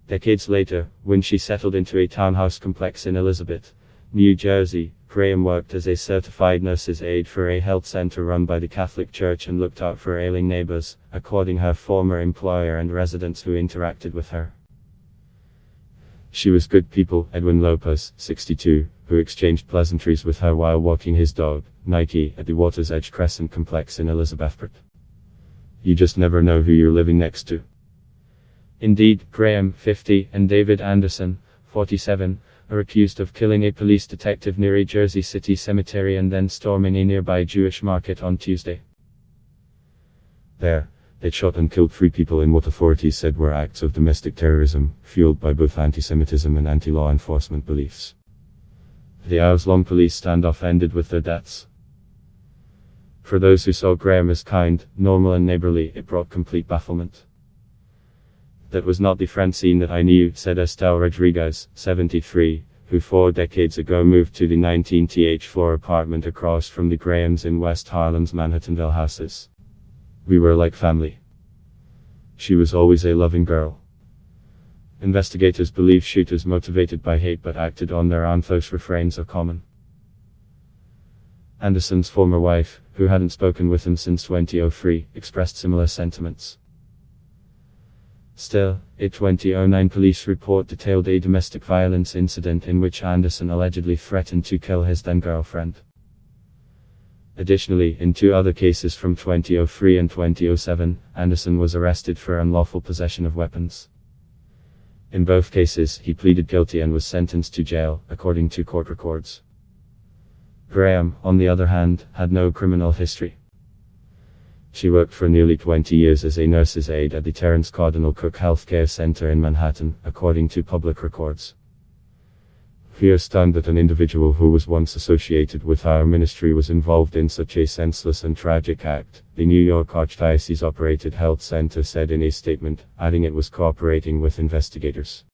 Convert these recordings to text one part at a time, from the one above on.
Decades later, when she settled into a townhouse complex in Elizabeth, New Jersey, Graham worked as a certified nurse's aide for a health center run by the Catholic Church and looked out for ailing neighbors, according her former employer and residents who interacted with her. She was good people. Edwin Lopez, 62, who exchanged pleasantries with her while walking his dog, Nike, at the Water's Edge Crescent complex in Elizabethport. You just never know who you're living next to. Indeed, Graham, 50, and David Anderson, 47, are accused of killing a police detective near a Jersey City cemetery and then storming a nearby Jewish market on Tuesday. There, they shot and killed 3 people in what authorities said were acts of domestic terrorism, fueled by both anti-Semitism and anti-law enforcement beliefs. The hours-long police standoff ended with their deaths. For those who saw Graham as kind, normal and neighborly, it brought complete bafflement. That was not the Francine that I knew, said Estelle Rodriguez, 73, who 4 decades ago moved to the 19th floor apartment across from the Grahams in West Harlem's Manhattanville houses. We were like family. She was always a loving girl. Investigators believe shooters motivated by hate but acted on their own. Those refrains are common. Anderson's former wife, who hadn't spoken with him since 2003, expressed similar sentiments. Still, a 2009 police report detailed a domestic violence incident in which Anderson allegedly threatened to kill his then-girlfriend. Additionally, in 2 other cases from 2003 and 2007, Anderson was arrested for unlawful possession of weapons. In both cases, he pleaded guilty and was sentenced to jail, according to court records. Graham, on the other hand, had no criminal history. She worked for nearly 20 years as a nurse's aide at the Terrence Cardinal Cook Healthcare Center in Manhattan, according to public records. We are stunned that an individual who was once associated with our ministry was involved in such a senseless and tragic act, the New York Archdiocese-operated health center said in a statement, adding it was cooperating with investigators.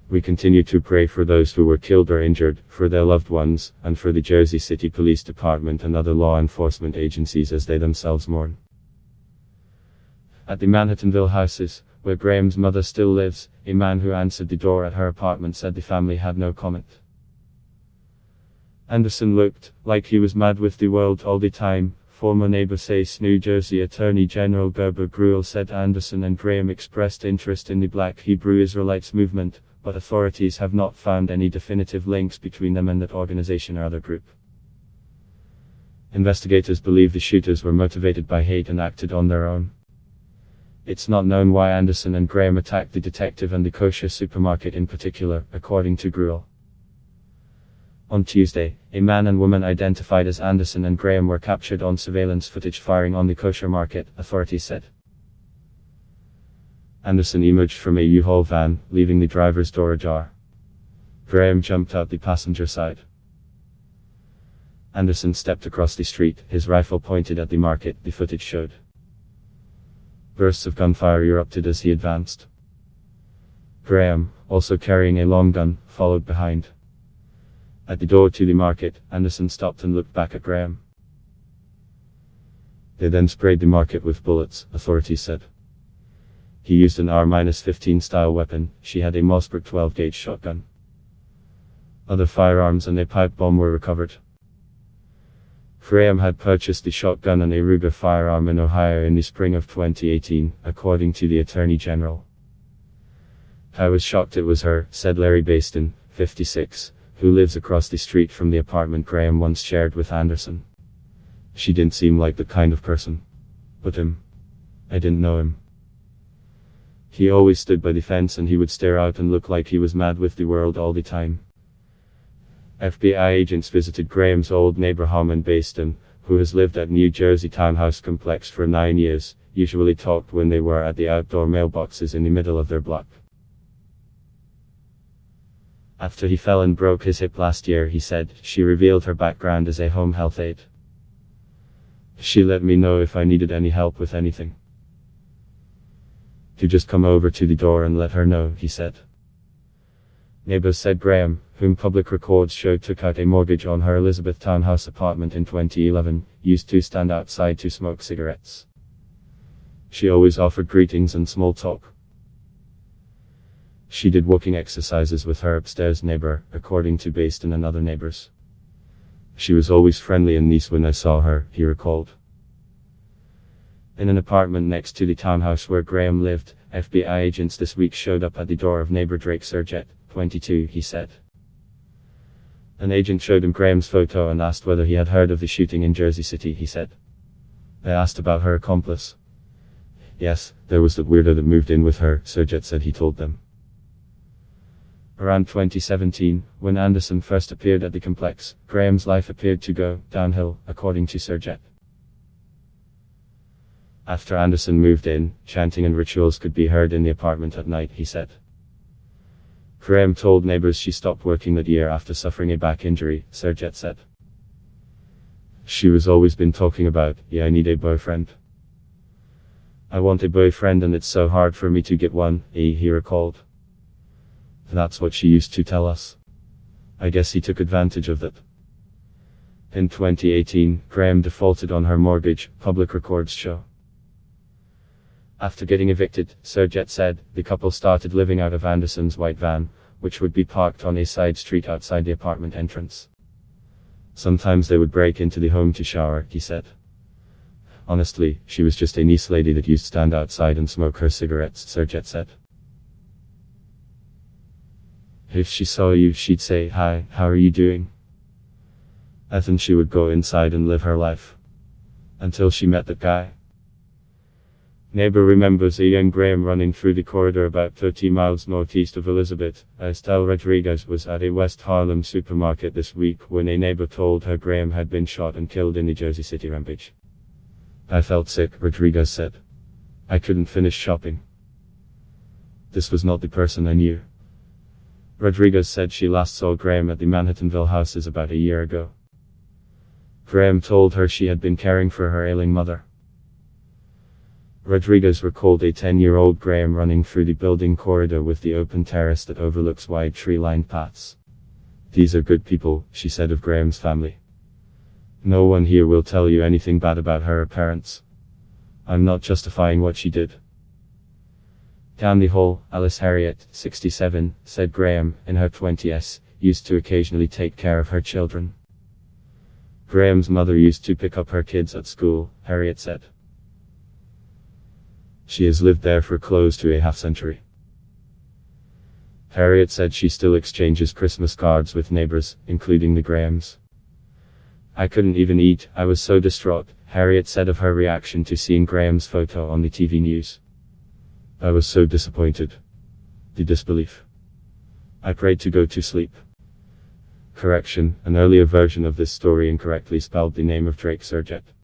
We continue to pray for those who were killed or injured, for their loved ones, and for the Jersey City Police Department and other law enforcement agencies as they themselves mourn. At the Manhattanville houses, where Graham's mother still lives, a man who answered the door at her apartment said the family had no comment. Anderson looked like he was mad with the world all the time, former neighbor says. New Jersey Attorney General Gerber Gruel said Anderson and Graham expressed interest in the Black Hebrew Israelites movement, but authorities have not found any definitive links between them and that organization or other group. Investigators believe the shooters were motivated by hate and acted on their own. It's not known why Anderson and Graham attacked the detective and the kosher supermarket in particular, according to Gruel. On Tuesday, a man and woman identified as Anderson and Graham were captured on surveillance footage firing on the kosher market, authorities said. Anderson emerged from a U-Haul van, leaving the driver's door ajar. Graham jumped out the passenger side. Anderson stepped across the street, his rifle pointed at the market, the footage showed. Bursts of gunfire erupted as he advanced. Graham, also carrying a long gun, followed behind. At the door to the market, Anderson stopped and looked back at Graham. They then sprayed the market with bullets, authorities said. He used an R-15 style weapon. She had a Mossberg 12-gauge shotgun. Other firearms and a pipe bomb were recovered. Graham had purchased the shotgun and a Ruger firearm in Ohio in the spring of 2018, according to the Attorney General. I was shocked it was her, said Larry Baston, 56, who lives across the street from the apartment Graham once shared with Anderson. She didn't seem like the kind of person. But him. I didn't know him. He always stood by the fence and he would stare out and look like he was mad with the world all the time. FBI agents visited Graham's old neighbor Harmon Baston, who has lived at New Jersey townhouse complex for 9 years, usually talked when they were at the outdoor mailboxes in the middle of their block. After he fell and broke his hip last year, he said, she revealed her background as a home health aide. She let me know if I needed any help with anything. To just come over to the door and let her know, he said. Neighbors said Graham, whom public records showed took out a mortgage on her Elizabeth townhouse apartment in 2011, used to stand outside to smoke cigarettes. She always offered greetings and small talk. She did walking exercises with her upstairs neighbor, according to Based and other neighbors. She was always friendly and nice when I saw her, he recalled. In an apartment next to the townhouse where Graham lived, FBI agents this week showed up at the door of neighbor Drake Surgett, 22, he said. An agent showed him Graham's photo and asked whether he had heard of the shooting in Jersey City, he said. They asked about her accomplice. Yes, there was that weirdo that moved in with her, Surgett said he told them. Around 2017, when Anderson first appeared at the complex, Graham's life appeared to go downhill, according to Surgett. After Anderson moved in, chanting and rituals could be heard in the apartment at night, he said. Graham told neighbors she stopped working that year after suffering a back injury, Surgett said. She was always been talking about, I need a boyfriend. I want a boyfriend and it's so hard for me to get one, he recalled. That's what she used to tell us. I guess he took advantage of that. In 2018, Graham defaulted on her mortgage, public records show. After getting evicted, Surgett said, the couple started living out of Anderson's white van, which would be parked on a side street outside the apartment entrance. Sometimes they would break into the home to shower, he said. Honestly, she was just a nice lady that used to stand outside and smoke her cigarettes, Surgett said. If she saw you, she'd say, hi, how are you doing? And then she would go inside and live her life. Until she met that guy. Neighbor remembers a young Graham running through the corridor about 30 miles northeast of Elizabeth. Estelle Rodriguez was at a West Harlem supermarket this week when a neighbor told her Graham had been shot and killed in the Jersey City rampage. I felt sick, Rodriguez said. I couldn't finish shopping. This was not the person I knew. Rodriguez said she last saw Graham at the Manhattanville houses about a year ago. Graham told her she had been caring for her ailing mother. Rodriguez recalled a 10-year-old Graham running through the building corridor with the open terrace that overlooks wide tree-lined paths. These are good people, she said of Graham's family. No one here will tell you anything bad about her parents. I'm not justifying what she did. Down the hall, Alice Harriet, 67, said Graham, in her 20s, used to occasionally take care of her children. Graham's mother used to pick up her kids at school, Harriet said. She has lived there for close to a half-century. Harriet said she still exchanges Christmas cards with neighbors, including the Grahams. I couldn't even eat, I was so distraught, Harriet said of her reaction to seeing Graham's photo on the TV news. I was so disappointed. The disbelief. I prayed to go to sleep. Correction, an earlier version of this story incorrectly spelled the name of Drake Surgett.